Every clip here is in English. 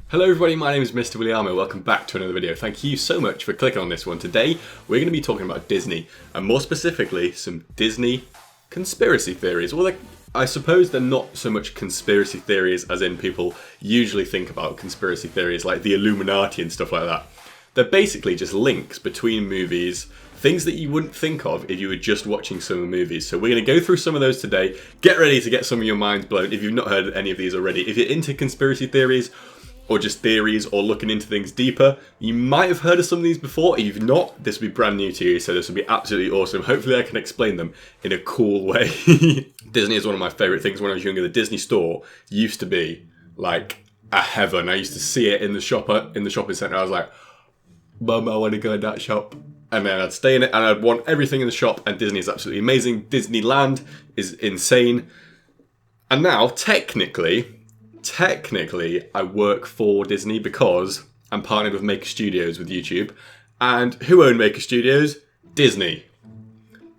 Hello everybody, my name is Mr. Williamo. Welcome back to another video. Thank you so much for clicking on this one. Today we're going to be talking about Disney, and more specifically some Disney conspiracy theories. Well, I suppose they're not so much conspiracy theories as in people usually think about conspiracy theories like the Illuminati and stuff like that. They're basically just links between movies, things that you wouldn't think of if you were just watching some of the movies. So we're going to go through some of those today. Get ready to get some of your minds blown if you've not heard any of these already. If you're into conspiracy theories, or just theories, or looking into things deeper, you might have heard of some of these before. If you've not, this will be brand new to you, so this will be absolutely awesome. Hopefully I can explain them in a cool way. Disney is one of my favourite things. When I was younger, the Disney store used to be like a heaven. I used to see it in the shopping centre. I was like, Mum, I want to go in that shop. And then I'd stay in it, and I'd want everything in the shop, and Disney is absolutely amazing. Disneyland is insane. And now, technically, I work for Disney because I'm partnered with Maker Studios with YouTube. And who own Maker Studios? Disney.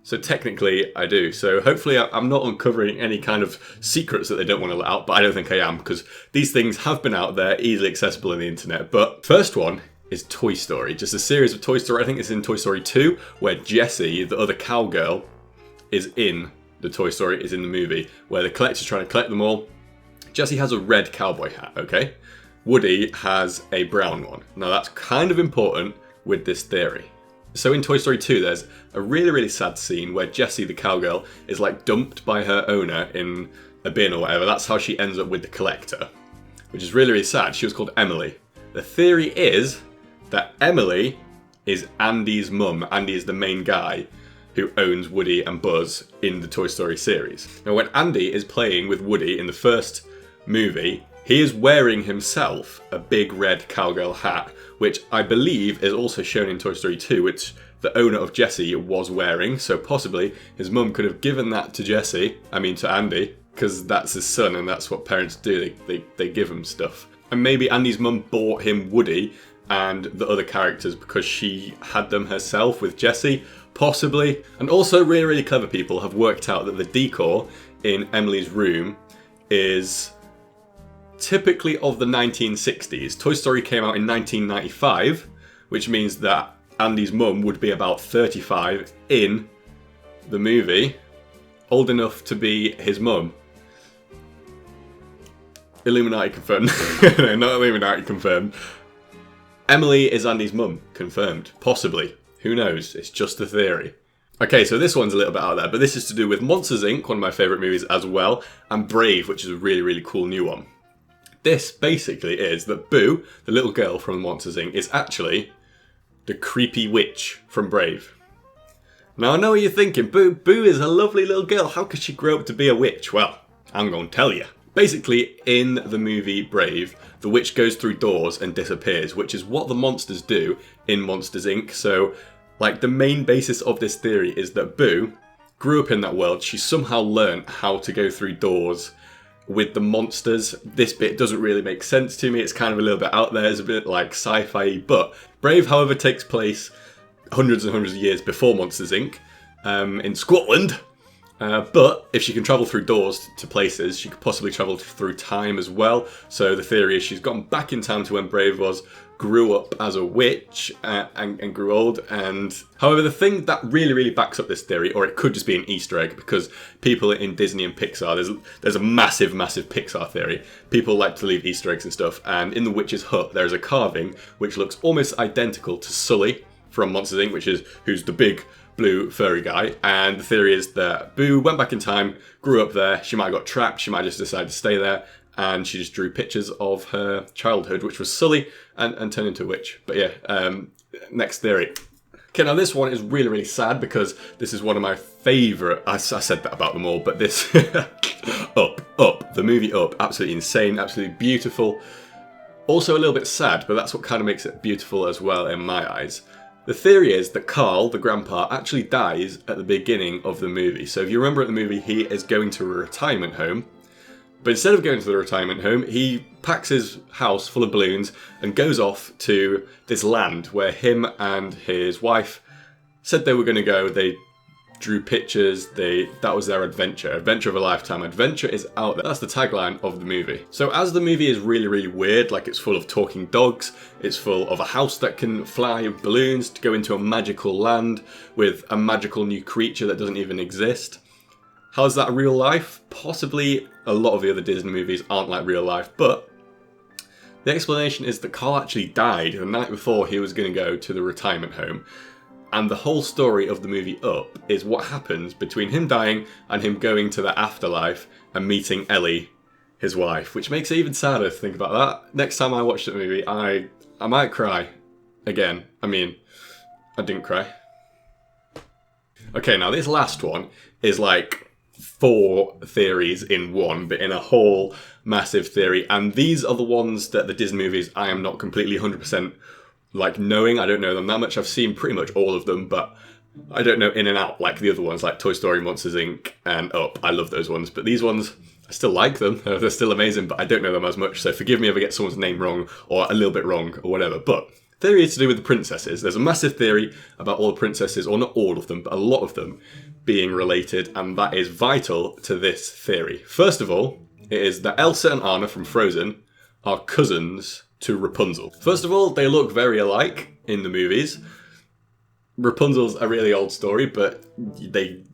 So technically I do. So hopefully I'm not uncovering any kind of secrets that they don't want to let out, but I don't think I am, because these things have been out there, easily accessible on the internet. But first one is Toy Story. Just a series of Toy Story. I think it's in Toy Story 2, where Jessie, the other cowgirl, is in the Toy Story, is in the movie, where the collector's trying to collect them all. Jessie has a red cowboy hat, okay? Woody has a brown one. Now that's kind of important with this theory. So in Toy Story 2, there's a really, really sad scene where Jessie, the cowgirl, is like dumped by her owner in a bin or whatever. That's how she ends up with the collector, which is really, really sad. She was called Emily. The theory is that Emily is Andy's mum. Andy is the main guy who owns Woody and Buzz in the Toy Story series. Now when Andy is playing with Woody in the first movie, he is wearing himself a big red cowgirl hat, which I believe is also shown in Toy Story 2, which the owner of Jessie was wearing. So possibly his mum could have given that to Andy, because that's his son and that's what parents do. They give him stuff. And maybe Andy's mum bought him Woody and the other characters because she had them herself with Jessie, possibly. And also really, really clever people have worked out that the decor in Emily's room is typically of the 1960s. Toy Story came out in 1995, which means that Andy's mum would be about 35 in the movie, old enough to be his mum. Illuminati confirmed. No, not Illuminati confirmed. Emily is Andy's mum, confirmed. Possibly. Who knows? It's just a theory. Okay, so this one's a little bit out there, but this is to do with Monsters, Inc., one of my favourite movies as well, and Brave, which is a really, really cool new one. This basically is that Boo, the little girl from Monsters, Inc., is actually the creepy witch from Brave. Now I know what you're thinking, Boo is a lovely little girl, how could she grow up to be a witch? Well, I'm going to tell you. Basically, in the movie Brave, the witch goes through doors and disappears, which is what the monsters do in Monsters, Inc., so like the main basis of this theory is that Boo grew up in that world. She somehow learned how to go through doors with the monsters. This bit doesn't really make sense to me. It's kind of a little bit out there. It's a bit like sci-fi, but Brave, however, takes place hundreds and hundreds of years before Monsters, Inc. In Scotland. But if she can travel through doors to places, she could possibly travel through time as well. So the theory is she's gone back in time to when Brave was, grew up as a witch and grew old. And however, the thing that really, really backs up this theory, or it could just be an Easter egg, because people in Disney and Pixar, there's a massive, massive Pixar theory. People like to leave Easter eggs and stuff. And in the witch's hut, there's a carving which looks almost identical to Sully from Monsters, Inc., who's the big blue furry guy. And the theory is that Boo went back in time, grew up there. She might have got trapped. She might have just decided to stay there. And she just drew pictures of her childhood, which was Sully, and turned into a witch. But yeah, next theory. Okay, now this one is really, really sad because this is one of my favourite. I said that about them all, but this Up, the movie Up, absolutely insane, absolutely beautiful. Also a little bit sad, but that's what kind of makes it beautiful as well in my eyes. The theory is that Carl, the grandpa, actually dies at the beginning of the movie. So if you remember at the movie, he is going to a retirement home. But instead of going to the retirement home, he packs his house full of balloons and goes off to this land where him and his wife said they were going to go. They drew pictures, that was their adventure. Adventure of a lifetime. Adventure is out there. That's the tagline of the movie. So as the movie is really, really weird, like it's full of talking dogs, it's full of a house that can fly balloons to go into a magical land with a magical new creature that doesn't even exist. How's that real life? Possibly. A lot of the other Disney movies aren't like real life, but the explanation is that Carl actually died the night before he was going to go to the retirement home. And the whole story of the movie Up is what happens between him dying and him going to the afterlife and meeting Ellie, his wife, which makes it even sadder to think about that. Next time I watch that movie, I might cry again. I mean, I didn't cry. Okay, now this last one is like 4 theories in one, but in a whole massive theory. And these are the ones that the Disney movies I am not completely 100% like knowing. I don't know them that much. I've seen pretty much all of them, but I don't know in and out like the other ones, like Toy Story, Monsters Inc. and Up. I love those ones, but these ones, I still like them. They're still amazing, but I don't know them as much, so forgive me if I get someone's name wrong or a little bit wrong or whatever. But theory is to do with the princesses. There's a massive theory about all the princesses, or not all of them, but a lot of them being related, and that is vital to this theory. First of all, it is that Elsa and Anna from Frozen are cousins to Rapunzel. First of all, they look very alike in the movies. Rapunzel's a really old story, but the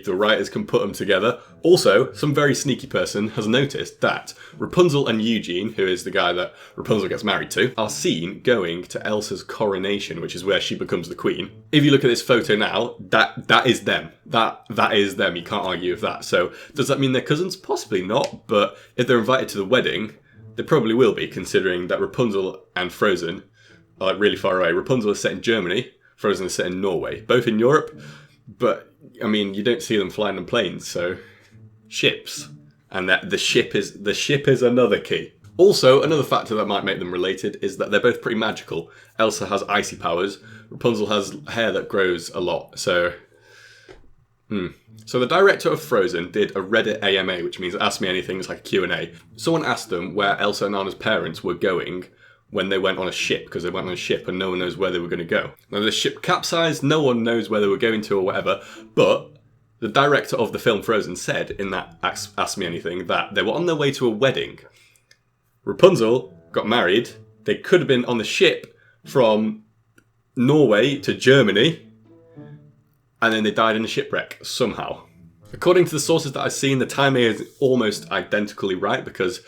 writers can put them together. Also, some very sneaky person has noticed that Rapunzel and Eugene, who is the guy that Rapunzel gets married to, are seen going to Elsa's coronation, which is where she becomes the queen. If you look at this photo now, that is them. That is them. You can't argue with that. So, does that mean they're cousins? Possibly not, but if they're invited to the wedding, they probably will be, considering that Rapunzel and Frozen are like really far away. Rapunzel is set in Germany, Frozen is set in Norway. Both in Europe, but I mean, you don't see them flying on planes, so ships. And that the ship is another key. Also, another factor that might make them related is that they're both pretty magical. Elsa has icy powers, Rapunzel has hair that grows a lot, so So the director of Frozen did a Reddit AMA, which means Ask Me Anything. It's like a Q&A. Someone asked them where Elsa and Anna's parents were going when they went on a ship, because they went on a ship and no one knows where they were going to go. Now the ship capsized, no one knows where they were going to or whatever, but the director of the film Frozen said in that Ask Me Anything that they were on their way to a wedding. Rapunzel got married, they could have been on the ship from Norway to Germany, and then they died in a shipwreck somehow. According to the sources that I've seen, the timing is almost identically right, because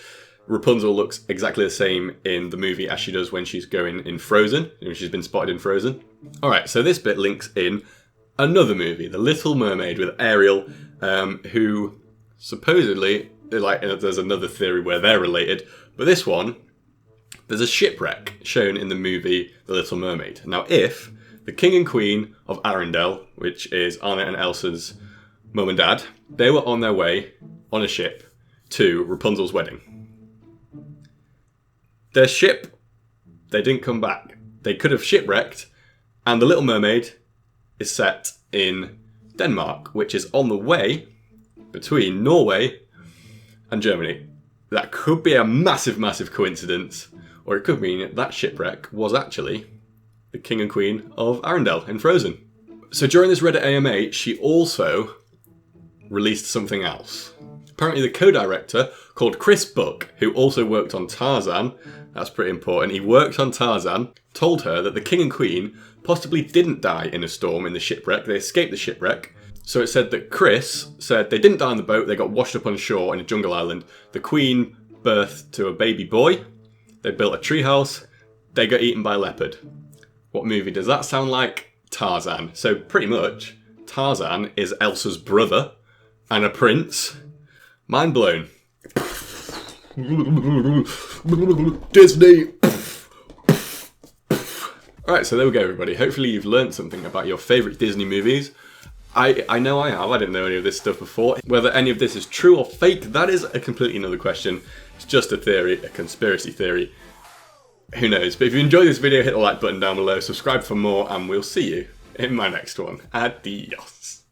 Rapunzel looks exactly the same in the movie as she does when she's going in Frozen, when she's been spotted in Frozen. Alright, so this bit links in another movie, The Little Mermaid, with Ariel, who supposedly, like, there's another theory where they're related, but this one, there's a shipwreck shown in the movie The Little Mermaid. Now if the King and Queen of Arendelle, which is Anna and Elsa's mum and dad, they were on their way on a ship to Rapunzel's wedding. Their ship, they didn't come back. They could have shipwrecked, and The Little Mermaid is set in Denmark, which is on the way between Norway and Germany. That could be a massive, massive coincidence, or it could mean that shipwreck was actually the King and Queen of Arendelle in Frozen. So during this Reddit AMA, she also released something else. Apparently the co-director, called Chris Buck, who also worked on Tarzan, that's pretty important, he worked on Tarzan, told her that the King and Queen possibly didn't die in a storm in the shipwreck, they escaped the shipwreck. So it said that Chris said they didn't die on the boat, they got washed up on shore in a jungle island. The Queen birthed to a baby boy, they built a treehouse, they got eaten by a leopard. What movie does that sound like? Tarzan. So pretty much, Tarzan is Elsa's brother and a prince. Mind blown. Disney! Alright, so there we go everybody. Hopefully you've learned something about your favourite Disney movies. I know I have. I didn't know any of this stuff before. Whether any of this is true or fake, that is a completely another question. It's just a theory, a conspiracy theory. Who knows? But if you enjoyed this video, hit the like button down below, subscribe for more, and we'll see you in my next one. Adios.